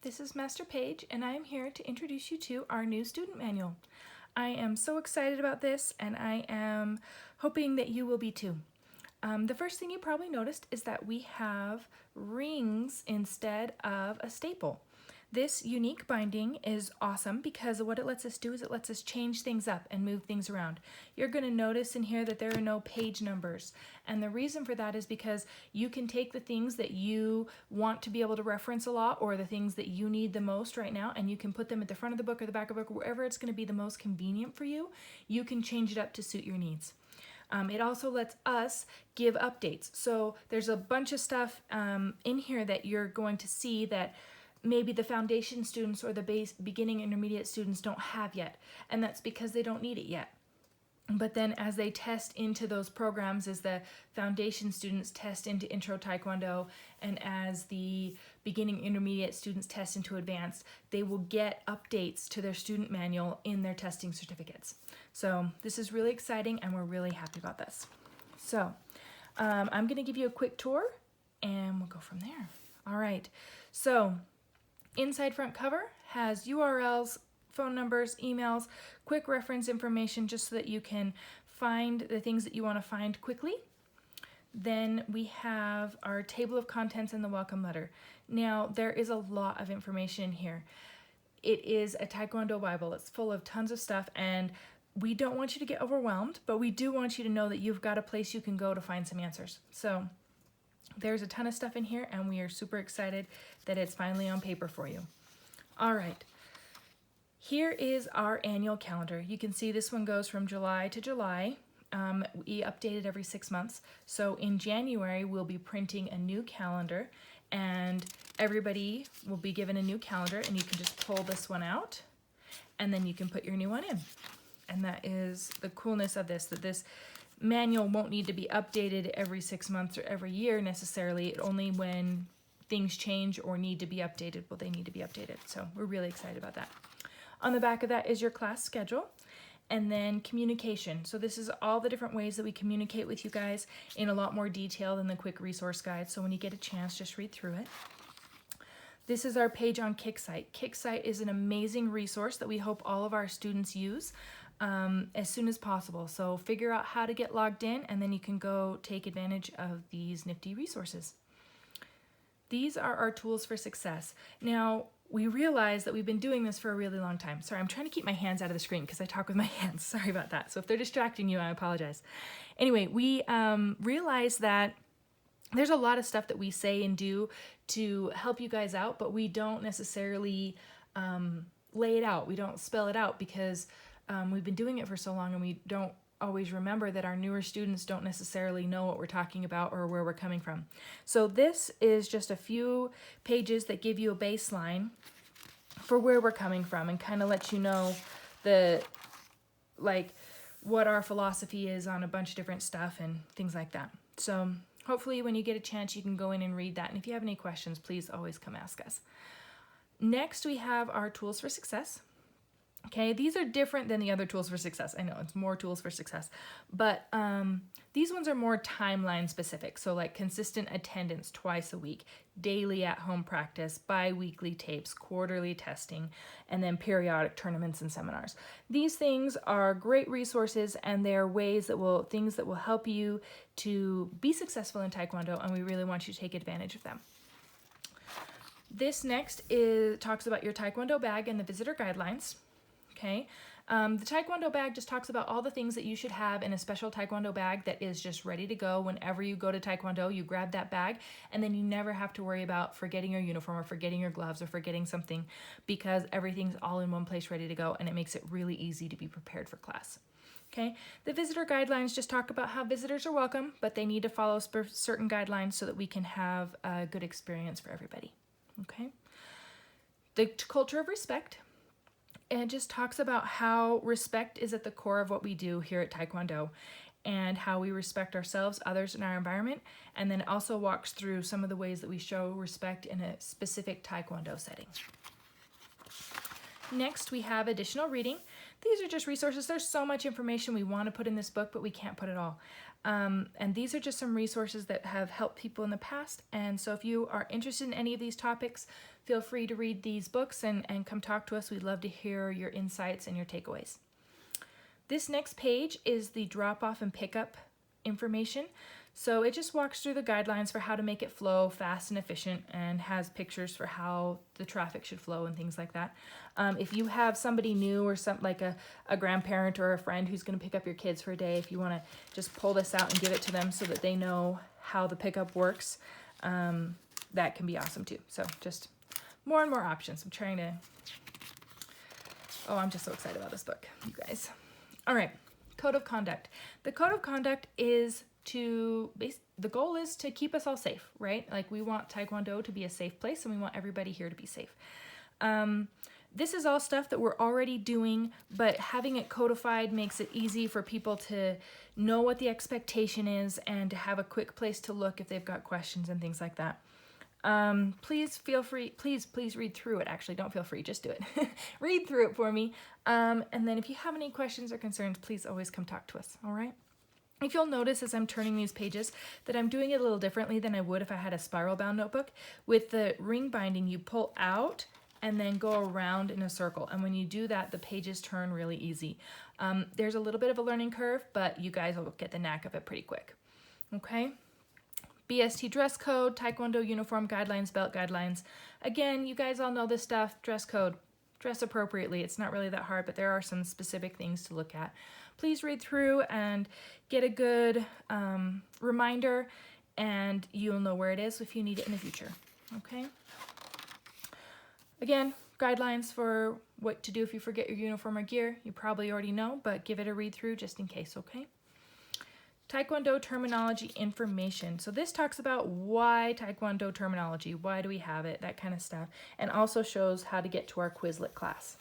this is Master Paige, and I am here to introduce you to our new student manual. I am so excited about this, and I am hoping that you will be too. The first thing you probably noticed is that we have rings instead of a staple. This unique binding is awesome because what it lets us do is it lets us change things up and move things around. You're going to notice in here that there are no page numbers, and the reason for that is because you can take the things that you want to be able to reference a lot or the things that you need the most right now, and you can put them at the front of the book or the back of the book, wherever it's going to be the most convenient for you. You can change it up to suit your needs. It also lets us give updates. So there's a bunch of stuff in here that you're going to see that maybe the foundation students or the beginning intermediate students don't have yet, and that's because they don't need it yet. But then as they test into those programs, as the foundation students test into Intro Taekwondo, and as the beginning intermediate students test into advanced, they will get updates to their student manual in their testing certificates. So this is really exciting, and we're really happy about this. So I'm going to give you a quick tour, and we'll go from there. All right, so inside front cover has URLs, phone numbers, emails, quick reference information just so that you can find the things that you want to find quickly. Then we have our table of contents and the welcome letter. Now, there is a lot of information in here. It is a Taekwondo Bible. It's full of tons of stuff, and we don't want you to get overwhelmed, but we do want you to know that you've got a place you can go to find some answers. So there's a ton of stuff in here, and we are super excited that it's finally on paper for you. All right. Here is our annual calendar. You can see this one goes from July to July. We update it every 6 months. So in January, we'll be printing a new calendar, and everybody will be given a new calendar, and you can just pull this one out, and then you can put your new one in. And that is the coolness of this, that this manual won't need to be updated every 6 months or every year necessarily. Only when things change or need to be updated will they need to be updated. So we're really excited about that. On the back of that is your class schedule, and then communication. So this is all the different ways that we communicate with you guys in a lot more detail than the quick resource guide. So when you get a chance, just read through it. This is our page on KickSite. KickSite is an amazing resource that we hope all of our students use as soon as possible. So figure out how to get logged in, and then you can go take advantage of these nifty resources. These are our tools for success. Now, we realize that we've been doing this for a really long time. Sorry, I'm trying to keep my hands out of the screen because I talk with my hands. Sorry about that. So if they're distracting you, I apologize. Anyway, we realize that there's a lot of stuff that we say and do to help you guys out, but we don't necessarily lay it out. We don't spell it out because we've been doing it for so long, and we don't always remember that our newer students don't necessarily know what we're talking about or where we're coming from. So this is just a few pages that give you a baseline for where we're coming from and kind of let you know what our philosophy is on a bunch of different stuff and things like that. So hopefully when you get a chance, you can go in and read that. And if you have any questions, please always come ask us. Next, we have our tools for success. Okay, these are different than the other tools for success. I know it's more tools for success, but these ones are more timeline specific. So like consistent attendance twice a week, daily at-home practice, bi-weekly tapes, quarterly testing, and then periodic tournaments and seminars. These things are great resources, and they're things that will help you to be successful in Taekwondo, and we really want you to take advantage of them. This next talks about your Taekwondo bag and the visitor guidelines. Okay, the Taekwondo bag just talks about all the things that you should have in a special Taekwondo bag that is just ready to go. Whenever you go to Taekwondo, you grab that bag, and then you never have to worry about forgetting your uniform or forgetting your gloves or forgetting something, because everything's all in one place ready to go, and it makes it really easy to be prepared for class. Okay, the visitor guidelines just talk about how visitors are welcome, but they need to follow certain guidelines so that we can have a good experience for everybody. Okay, the culture of respect. It just talks about how respect is at the core of what we do here at Taekwondo, and how we respect ourselves, others, and our environment. And then it also walks through some of the ways that we show respect in a specific Taekwondo setting. Next, we have additional reading. these are just resources. There's so much information we want to put in this book, but we can't put it all. And these are just some resources that have helped people in the past. And so if you are interested in any of these topics, feel free to read these books and come talk to us. We'd love to hear your insights and your takeaways. This next page is the drop-off and pickup information. So it just walks through the guidelines for how to make it flow fast and efficient, and has pictures for how the traffic should flow and things like that. If you have somebody new or something like a grandparent or a friend who's going to pick up your kids for a day, if you want to just pull this out and give it to them so that they know how the pickup works, that can be awesome too. So just more and more options. I'm just so excited about this book, you guys. All right, Code of Conduct. The Code of Conduct is the goal is to keep us all safe, right? Like, we want Taekwondo to be a safe place, and we want everybody here to be safe. This is all stuff that we're already doing, but having it codified makes it easy for people to know what the expectation is and to have a quick place to look if they've got questions and things like that. Please feel free, please read through it. Actually, don't feel free, just do it. Read through it for me. And then if you have any questions or concerns, please always come talk to us, all right? If you'll notice as I'm turning these pages that I'm doing it a little differently than I would if I had a spiral bound notebook. With the ring binding, you pull out and then go around in a circle. And when you do that, the pages turn really easy. There's a little bit of a learning curve, but you guys will get the knack of it pretty quick. Okay? BST dress code, Taekwondo uniform guidelines, belt guidelines. Again, you guys all know this stuff. Dress code, dress appropriately. It's not really that hard, but there are some specific things to look at. Please read through and get a good reminder, and you'll know where it is if you need it in the future. Okay? Again, guidelines for what to do if you forget your uniform or gear. You probably already know, but give it a read through just in case, okay? Taekwondo terminology information. So this talks about why Taekwondo terminology, why do we have it, that kind of stuff, and also shows how to get to our Quizlet class.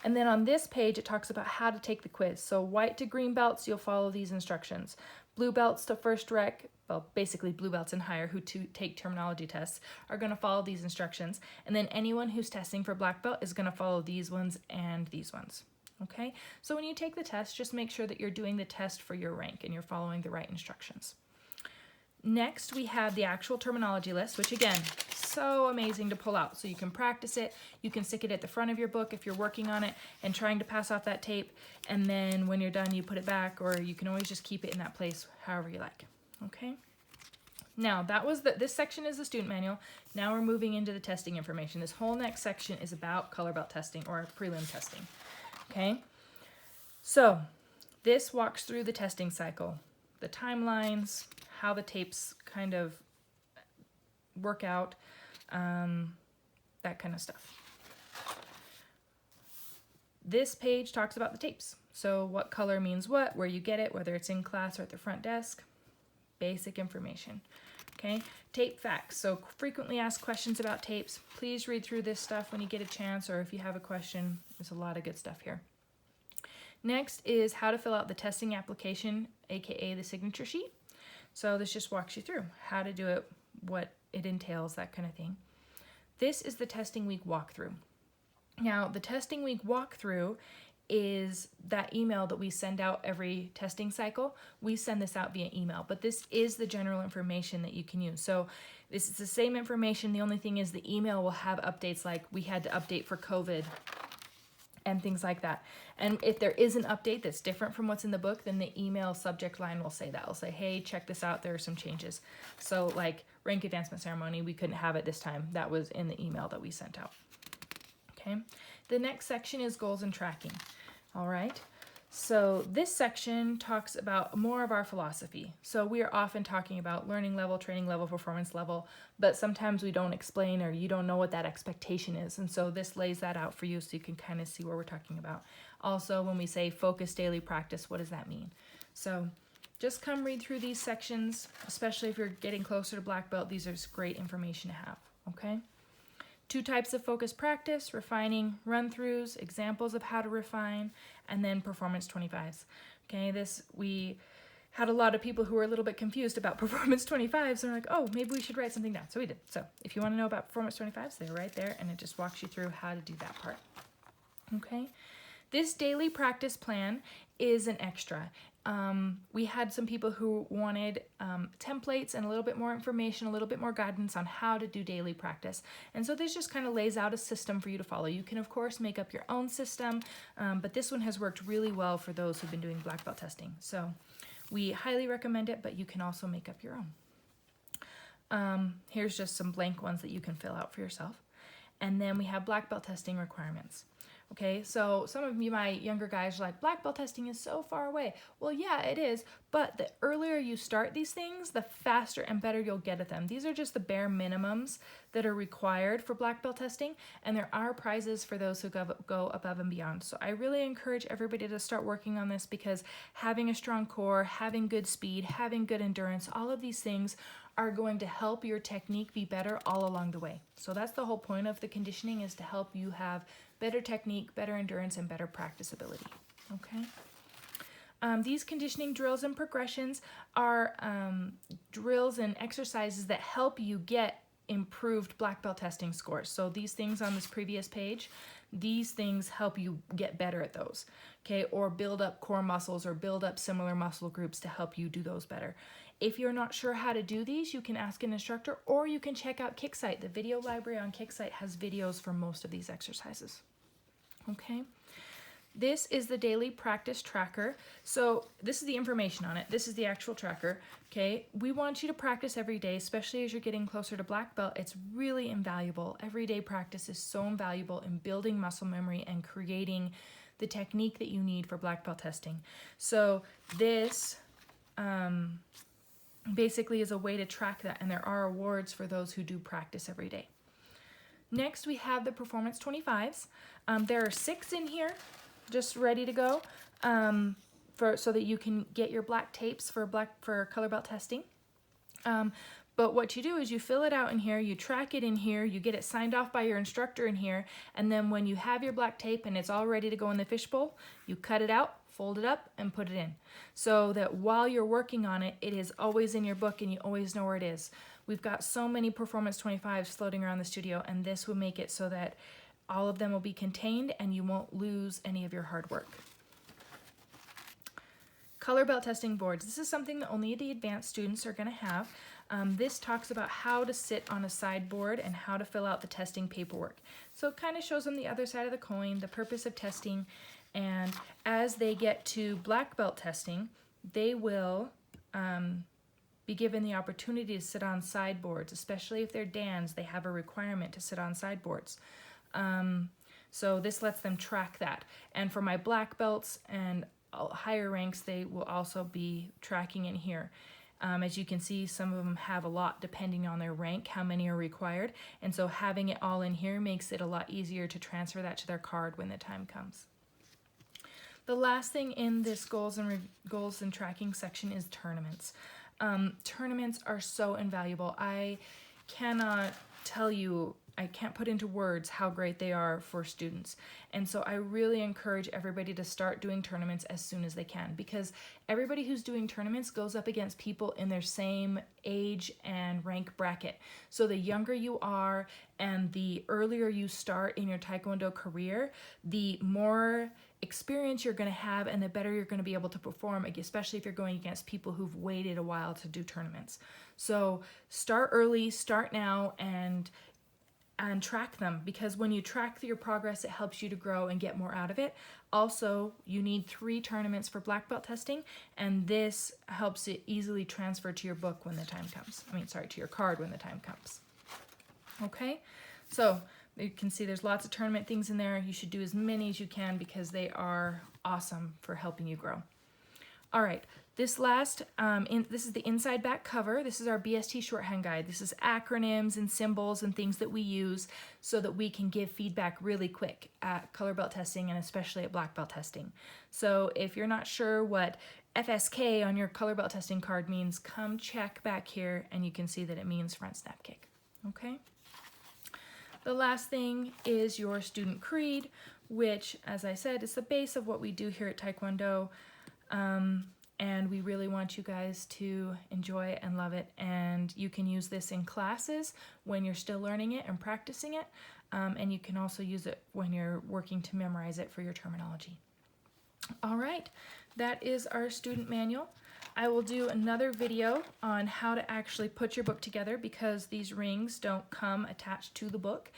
And then on this page, it talks about how to take the quiz. So white to green belts, you'll follow these instructions. Blue belts to first rec, well, basically blue belts and higher who take terminology tests are going to follow these instructions. And then anyone who's testing for black belt is going to follow these ones and these ones. Okay, so when you take the test, just make sure that you're doing the test for your rank and you're following the right instructions. Next, we have the actual terminology list, which again, so amazing to pull out. So you can practice it, you can stick it at the front of your book if you're working on it and trying to pass off that tape, and then when you're done, you put it back, or you can always just keep it in that place however you like. Okay? Now, this section is the student manual. Now we're moving into the testing information. This whole next section is about color belt testing or prelim testing. Okay, so this walks through the testing cycle, the timelines, how the tapes kind of work out, that kind of stuff. This page talks about the tapes. So what color means what, where you get it, whether it's in class or at the front desk, basic information. Okay, tape facts. So frequently asked questions about tapes. Please read through this stuff when you get a chance, or if you have a question. There's a lot of good stuff here. Next is how to fill out the testing application, aka the signature sheet. So this just walks you through how to do it, what it entails, that kind of thing. This is the testing week walkthrough. Now, the testing week walkthrough is that email that we send out every testing cycle. We send this out via email, but this is the general information that you can use. So this is the same information. The only thing is the email will have updates, like we had to update for COVID and things like that. And if there is an update that's different from what's in the book, then the email subject line will say that. It'll say, hey, check this out, there are some changes. So like rank advancement ceremony, we couldn't have it this time. That was in the email that we sent out. Okay. The next section is goals and tracking. All right. So this section talks about more of our philosophy. So we are often talking about learning level, training level, performance level, but sometimes we don't explain, or you don't know what that expectation is. And so this lays that out for you so you can kind of see what we're talking about. Also, when we say focus daily practice, what does that mean? So just come read through these sections, especially if you're getting closer to black belt. These are great information to have. Okay. 2 types of focus practice: refining run-throughs, examples of how to refine, and then performance 25s. Okay, we had a lot of people who were a little bit confused about performance 25s, and they're like, oh, maybe we should write something down. So we did. So if you want to know about performance 25s, they're right there, and it just walks you through how to do that part. Okay, This daily practice plan is an extra. We had some people who wanted templates and a little bit more information, a little bit more guidance on how to do daily practice. And so this just kind of lays out a system for you to follow. You can of course make up your own system, but this one has worked really well for those who've been doing black belt testing. So we highly recommend it, but you can also make up your own. Here's just some blank ones that you can fill out for yourself. And then we have black belt testing requirements. Okay, so some of you, my younger guys, are like, black belt testing is so far away. Well, yeah, it is, but the earlier you start these things, the faster and better you'll get at them. These are just the bare minimums that are required for black belt testing, and there are prizes for those who go above and beyond. So I really encourage everybody to start working on this, because having a strong core, having good speed, having good endurance, all of these things are going to help your technique be better all along the way. So that's the whole point of the conditioning, is to help you have better technique, better endurance, and better practice ability. Okay. These conditioning drills and progressions are drills and exercises that help you get improved black belt testing scores. So these things on this previous page, these things help you get better at those, okay, or build up core muscles or build up similar muscle groups to help you do those better. If you're not sure how to do these, you can ask an instructor, or you can check out Kicksite. The video library on Kicksite has videos for most of these exercises. Okay. This is the daily practice tracker. So this is the information on it. This is the actual tracker. Okay. We want you to practice every day, especially as you're getting closer to black belt. It's really invaluable. Everyday practice is so invaluable in building muscle memory and creating the technique that you need for black belt testing. So this basically is a way to track that, and there are awards for those who do practice every day. Next, we have the Performance 25s. There are 6 in here, just ready to go, so that you can get your black tapes for color belt testing. But what you do is you fill it out in here, you track it in here, you get it signed off by your instructor in here, and then when you have your black tape and it's all ready to go in the fishbowl, you cut it out, fold it up, and put it in, so that while you're working on it, it is always in your book and you always know where it is. We've got so many Performance 25s floating around the studio, and this will make it so that all of them will be contained and you won't lose any of your hard work. Color belt testing boards. This is something that only the advanced students are going to have. This talks about how to sit on a sideboard and how to fill out the testing paperwork. So it kind of shows them the other side of the coin, the purpose of testing, and as they get to black belt testing, they will be given the opportunity to sit on sideboards, especially if they're DANs. They have a requirement to sit on sideboards. So this lets them track that. And for my black belts and higher ranks, they will also be tracking in here. As you can see, some of them have a lot depending on their rank, how many are required. And so having it all in here makes it a lot easier to transfer that to their card when the time comes. The last thing in this goals and tracking section is tournaments. Tournaments are so invaluable. I cannot tell you, I can't put into words how great they are for students. And so I really encourage everybody to start doing tournaments as soon as they can, because everybody who's doing tournaments goes up against people in their same age and rank bracket. So the younger you are and the earlier you start in your Taekwondo career, the more experience you're going to have and the better you're going to be able to perform, especially if you're going against people who've waited a while to do tournaments. So start early, start now, and track them, because when you track your progress, it helps you to grow and get more out of it. Also, you need 3 tournaments for black belt testing, and this helps it easily transfer to your book when the time comes. To your card when the time comes. Okay, so you can see there's lots of tournament things in there. You should do as many as you can because they are awesome for helping you grow. All right, this last, this is the inside back cover. This is our BST shorthand guide. This is acronyms and symbols and things that we use so that we can give feedback really quick at color belt testing and especially at black belt testing. So if you're not sure what FSK on your color belt testing card means, come check back here and you can see that it means front snap kick, okay? The last thing is your student creed, which, as I said, is the base of what we do here at Taekwondo. and we really want you guys to enjoy it and love it. And you can use this in classes when you're still learning it and practicing it, and you can also use it when you're working to memorize it for your terminology. All right, that is our student manual. I will do another video on how to actually put your book together, because these rings don't come attached to the book,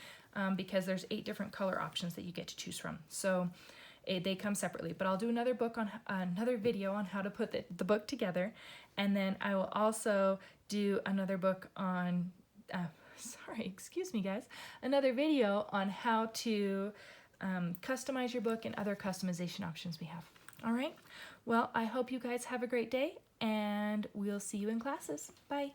because there's 8 different color options that you get to choose from. So they come separately, but I'll do another video on how to put the book together, and then I will also do another book on another video on how to customize your book and other customization options we have. All right, well, I hope you guys have a great day, and we'll see you in classes. Bye.